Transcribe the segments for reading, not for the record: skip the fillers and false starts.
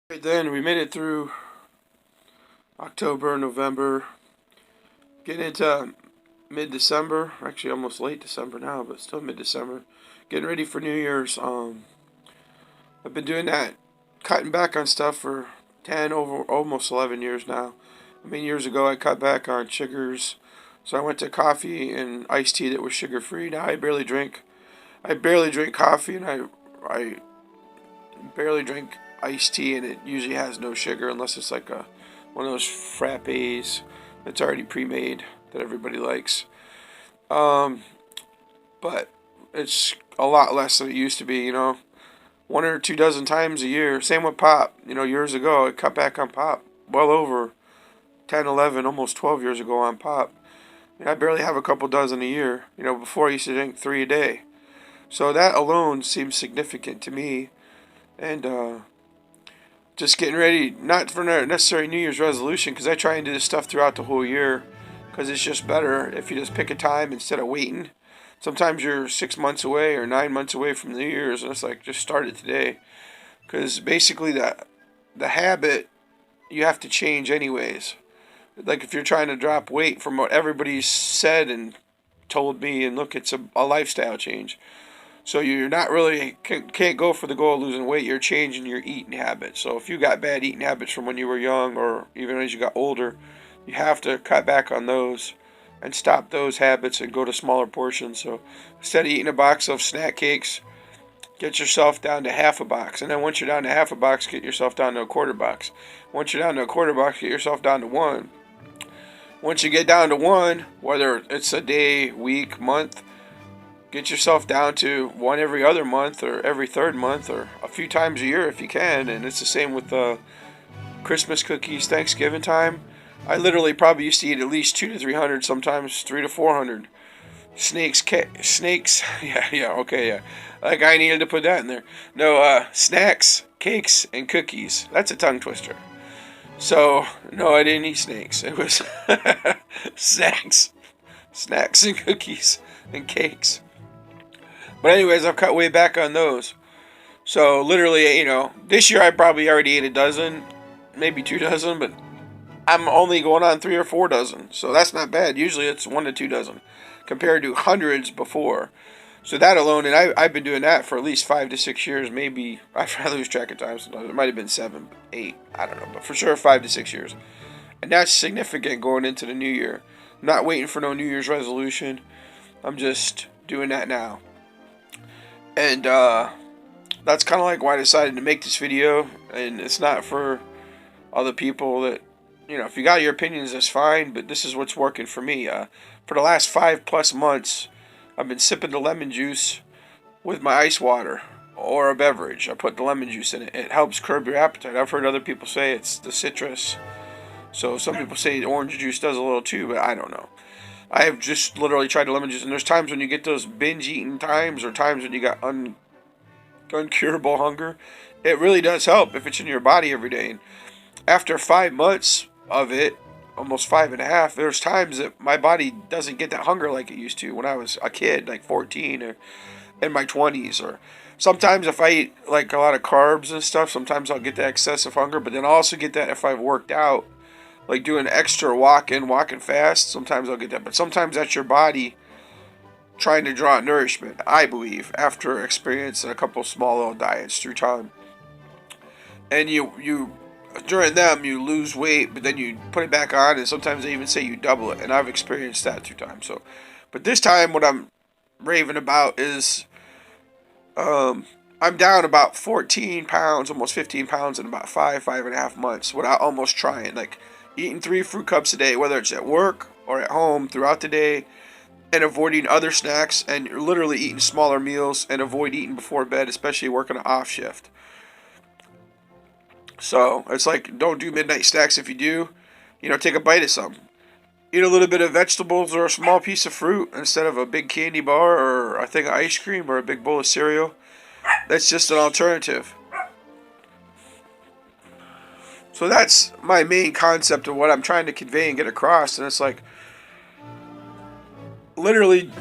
Right then, we made it through October, November, getting into mid-December. Actually, almost late December now, but still mid-December. Getting ready for New Year's. I've been doing that, cutting back on stuff for 10 over almost 11 years now. I mean, years ago I cut back on sugars, so I went to coffee and iced tea that was sugar-free. Now I barely drink. I barely drink coffee, and I barely drink iced tea, and it usually has no sugar unless it's like one of those frappes that's already pre-made that everybody likes. Um, but it's a lot less than it used to be, one or two dozen times a year. Same with pop. Years ago I cut back on pop. Well over 10, 11, almost 12 years ago on pop. And I barely have a couple dozen a year. Before I used to drink 3 a day. So that alone seems significant to me. And just getting ready, not for necessarily New Year's resolution, because I try and do this stuff throughout the whole year, because it's just better if you just pick a time instead of waiting. Sometimes you're 6 months away or 9 months away from New Year's, and it's like, just start it today. Because basically the habit you have to change anyways. Like if you're trying to drop weight from what everybody's said and told me, and look, it's a lifestyle change. So you're not really, can't go for the goal of losing weight. You're changing your eating habits. So if you got bad eating habits from when you were young or even as you got older, you have to cut back on those and stop those habits and go to smaller portions. So instead of eating a box of snack cakes, get yourself down to half a box. And then once you're down to half a box, get yourself down to a quarter box. Once you're down to a quarter box, get yourself down to one. Once you get down to one, whether it's a day, week, month, get yourself down to one every other month or every third month or a few times a year if you can. And it's the same with Christmas cookies, Thanksgiving time. I literally probably used to eat at least 200 to 300, sometimes 300 to 400 snakes. Yeah, okay, yeah. Like I needed to put that in there. No, snacks, cakes, and cookies. That's a tongue twister. So no, I didn't eat snakes. It was snacks and cookies and cakes. But anyways, I've cut way back on those. So literally, this year I probably already ate a dozen, maybe 2 dozen, but I'm only going on 3 or 4 dozen. So that's not bad. Usually it's 1 to 2 dozen compared to hundreds before. So that alone, and I've been doing that for at least 5 to 6 years, maybe, I lose track of time sometimes. It might have been 7, 8, I don't know, but for sure 5 to 6 years. And that's significant going into the new year. I'm not waiting for no New Year's resolution. I'm just doing that now. And that's kind of like why I decided to make this video. And it's not for other people that, if you got your opinions, that's fine. But this is what's working for me. For the last 5+ months, I've been sipping the lemon juice with my ice water or a beverage. I put the lemon juice in it. It helps curb your appetite. I've heard other people say it's the citrus. So some people say orange juice does a little too, but I don't know. I have just literally tried the lemon juice, and there's times when you get those binge eating times or times when you got uncurable hunger. It really does help if it's in your body every day. And after 5 months of it, almost 5.5, there's times that my body doesn't get that hunger like it used to when I was a kid, like 14 or in my 20s. Or sometimes if I eat like a lot of carbs and stuff, sometimes I'll get that excessive hunger, but then I'll also get that if I've worked out, like doing extra walking fast. Sometimes I'll get that, but sometimes that's your body trying to draw nourishment, I believe, after experiencing a couple small little diets through time. And you during them you lose weight, but then you put it back on, and sometimes they even say you double it. And I've experienced that through time. So, but this time what I'm raving about is I'm down about 14 pounds, almost 15 pounds in about 5.5 months without almost trying. Like eating 3 fruit cups a day, whether it's at work or at home throughout the day, and avoiding other snacks, and literally eating smaller meals and avoid eating before bed, especially working an off shift. So it's like, don't do midnight snacks. If you do, take a bite of something. Eat a little bit of vegetables or a small piece of fruit instead of a big candy bar or a thing of ice cream or a big bowl of cereal. That's just an alternative. So that's my main concept of what I'm trying to convey and get across. And it's like literally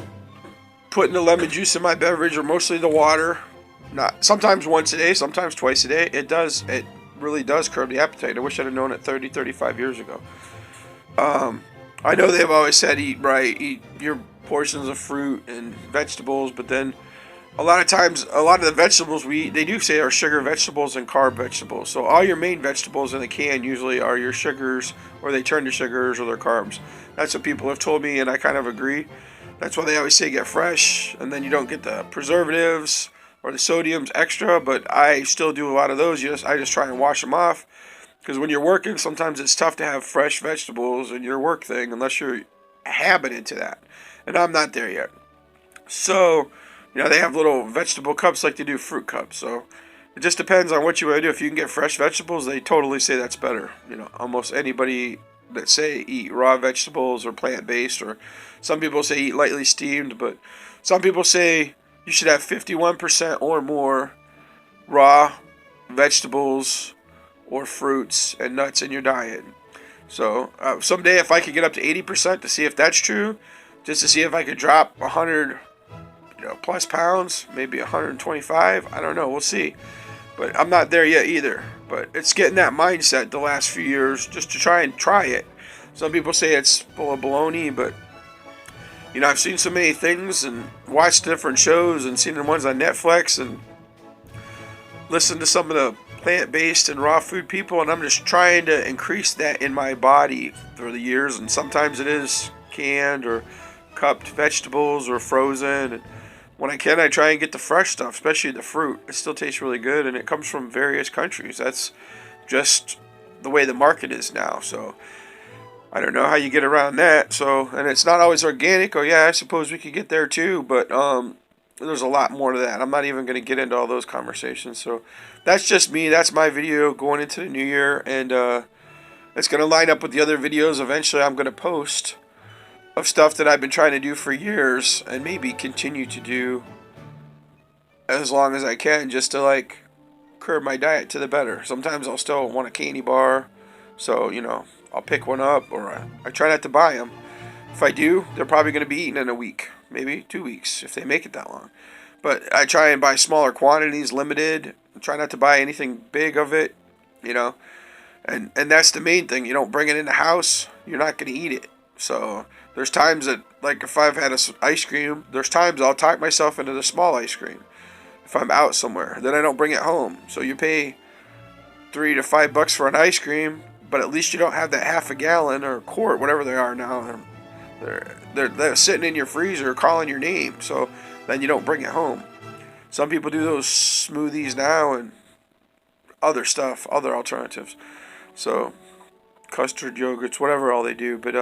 putting the lemon juice in my beverage, or mostly the water. Not sometimes once a day, sometimes twice a day. It really does curb the appetite. I wish I'd have known it 30, 35 years ago. I know they've always said eat right, eat your portions of fruit and vegetables, but then a lot of times, a lot of the vegetables we eat, they do say are sugar vegetables and carb vegetables. So all your main vegetables in a can usually are your sugars, or they turn to sugars, or they're carbs. That's what people have told me, and I kind of agree. That's why they always say get fresh, and then you don't get the preservatives or the sodiums extra, but I still do a lot of those. I just try and wash them off, because when you're working, sometimes it's tough to have fresh vegetables in your work thing unless you're habited to that. And I'm not there yet. So, they have little vegetable cups like they do fruit cups. So, it just depends on what you want to do. If you can get fresh vegetables, they totally say that's better. Almost anybody that say eat raw vegetables or plant-based, or some people say eat lightly steamed, but some people say you should have 51% or more raw vegetables or fruits and nuts in your diet. So someday if I could get up to 80% to see if that's true, just to see if I could drop 100 plus pounds, maybe 125, I don't know, we'll see. But I'm not there yet either. But it's getting that mindset the last few years just to try it. Some people say it's full of baloney, but I've seen so many things and watched different shows and seen the ones on Netflix and listened to some of the plant-based and raw food people, and I'm just trying to increase that in my body through the years. And sometimes it is canned or cupped vegetables or frozen, and when I can, I try and get the fresh stuff, especially the fruit. It still tastes really good, and it comes from various countries. That's just the way the market is now. So I don't know how you get around that. So, and it's not always organic. Oh yeah, I suppose we could get there too, but there's a lot more to that. I'm not even going to get into all those conversations. So that's just me. That's my video going into the new year, and it's going to line up with the other videos eventually I'm going to post of stuff that I've been trying to do for years and maybe continue to do as long as I can, just to curb my diet to the better. Sometimes I'll still want a candy bar, so I'll pick one up, or I try not to buy them. If I do, they're probably going to be eaten in a week, maybe 2 weeks if they make it that long. But I try and buy smaller quantities, limited. I try not to buy anything big of it, and that's the main thing. You don't bring it in the house, you're not going to eat it. So there's times that, if I've had ice cream, there's times I'll talk myself into the small ice cream if I'm out somewhere. Then I don't bring it home. So you pay $3 to $5 for an ice cream, but at least you don't have that half a gallon or a quart, whatever they are now. They're sitting in your freezer calling your name. So then you don't bring it home. Some people do those smoothies now and other stuff, other alternatives. So custard yogurts, whatever all they do, but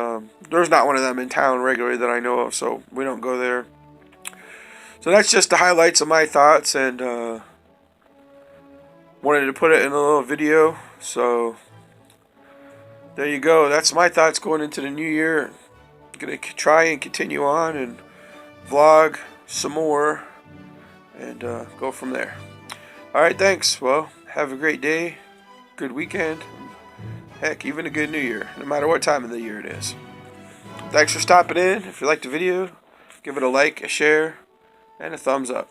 there's not one of them in town regularly that I know of, so we don't go there. So that's just the highlights of my thoughts, and wanted to put it in a little video. So there you go. That's my thoughts going into the new year. I'm gonna try and continue on and vlog some more and go from there. Alright, thanks. Well, have a great day, good weekend, heck, even a good new year, no matter what time of the year it is. Thanks for stopping in. If you liked the video, give it a like, a share, and a thumbs up.